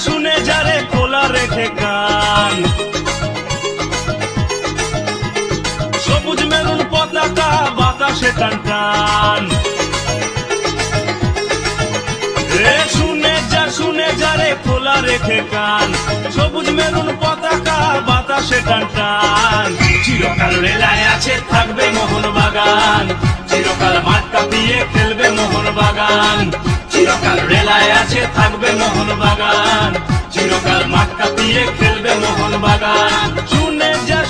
শুনে যারে খোলা রেখে কান, সবুজ মেরুন পতাকা বাতাসে টান টান। শুনে যারে খোলা রেখে কান, সবুজ মেরুন পতাকা বাতাসে টান টান। চিরকাল রেলায় আছে থাকবে মোহনবাগান, চিরকাল মাঠ কাঁপিয়ে খেলবে মোহনবাগান। চিরকাল রেলায় আছে থাকবে মোহনবাগান, চিরকাল মাঠ কাঁপিয়ে খেলবে মোহনবাগান।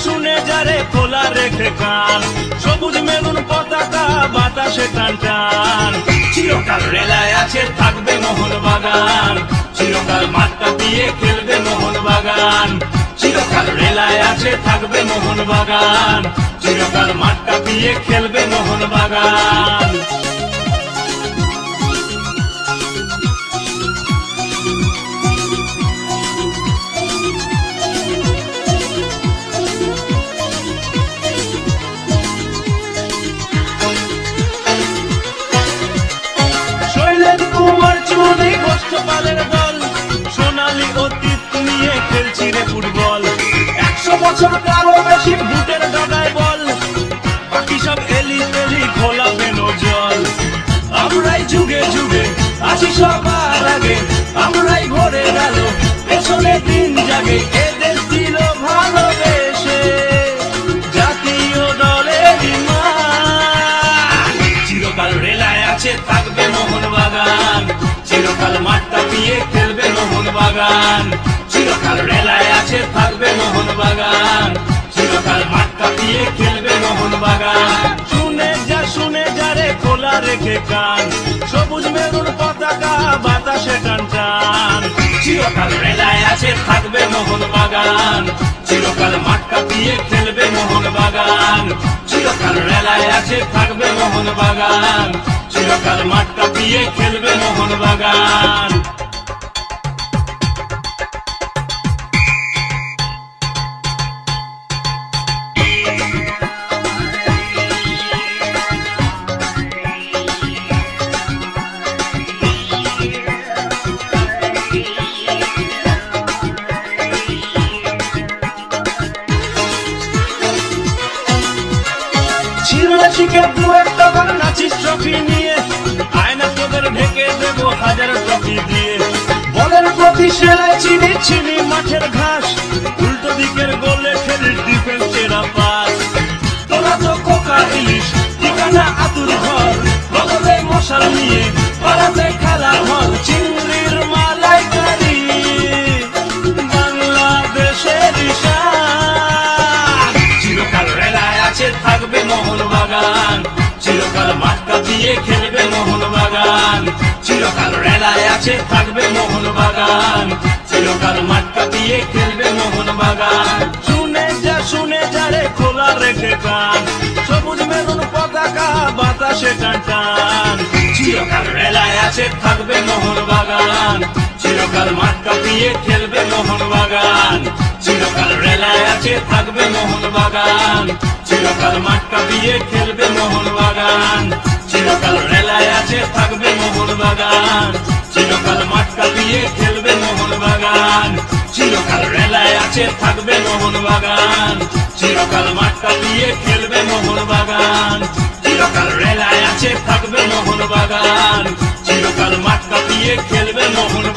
শুনে যারে খোলা রেখে কান, সবুজ মেরুন পতাকা বাতাসে টান টান। চিরকাল রেলায় আছে থাকবে মোহনবাগান, চিরকাল মাঠ কাঁপিয়ে খেলবে মোহনবাগান। চিরকাল রেলায় আছে থাকবে মোহনবাগান, চিরকাল মাঠ কাঁপিয়ে খেলবে মোহনবাগান। গোষ্ঠপালের দল সোনালী অতীত নিয়ে খেলছি রে ফুটবল। 100 বছর কারো বেশি বুটের দাদায় বল, বাকি সব এলি তেলি খোলা পেন জল। আমরাই যুগে যুগে আছি সবার আগে, আমরাই ভরে গেল পেছনে দিন জাগে। এদের দিল ভালোবেসে জাতীয় দলের মান। চিরকাল রেলায় আছে থাকবে মোহনবাগান, চিরকাল মাঠ কাঁপিয়ে খেলবে মোহনবাগান। চিরকাল রেলায় আছে থাকবে মোহনবাগান, চিরকাল মাঠ কাঁপিয়ে খেলবে মোহনবাগান। শুনে যারে খোলা রেখে কান, সবুজ মেরুন পতাকা বাতাসে টান টান। চিরকাল রেলায় আছে থাকবে মোহনবাগান, চিরকাল মাঠ কাঁপিয়ে খেলবে মোহনবাগান। চিরকাল রেলায় আছে থাকবে মোহনবাগান, চিরকাল মাঠ কাঁপিয়ে খেলবে মোহনবাগান। শিখে দু একটা বার নাচিস ট্রফি নিয়ে, আয়না তোদের ঢেকে দেবো 1000 ট্রফি দিয়ে। বলের প্রতি সেলাই চিনি মাঠের ঘাস, উল্টো দিকের গোলে খেলি ডিফেন্স চেরা পাস। তোরা তো কোকা ইলিশ ঠিকানা আতুর ঘর, বদলে মশাল নিয়ে পাড়াতে খেলা হল। চিংড়ির মালাইকারি বাংলাদেশের ঈশান। চিরকাল রেলায় আছে থাকবে মোহনবাগান, চিরকাল মাঠ কাঁপিয়ে খেলবে মোহনবাগান। চিরকাল রেলায় আছে থাকবে মোহনবাগান, চিরকাল মাঠ কাঁপিয়ে খেলবে মোহনবাগান। শুনে যারে খোলা রেখে কান, সবুজ মেরুন পতাকা বাতাসে টান টান। চিরকাল রেলায় আছে থাকবে মোহনবাগান, চিরকাল মাঠ কাঁপিয়ে খেলবে মোহনবাগান। চিরকাল রেলায় আছে থাকবে মোহনবাগান, চিরকাল মাঠ কাঁপিয়ে খেলবে মোহনবাগান। চিরকাল রেলায় আছে থাকবে মোহনবাগান, চিরকাল মাঠ কাঁপিয়ে খেলবে মোহনবাগান। চিরকাল রেলায় আছে থাকবে মোহনবাগান, চিরকাল মাঠ কাঁপিয়ে খেলবে মোহনবাগান। চিরকাল রেলায় আছে থাকবে মোহনবাগান, চিরকাল মাঠ কাঁপিয়ে খেলবে মোহনবাগান।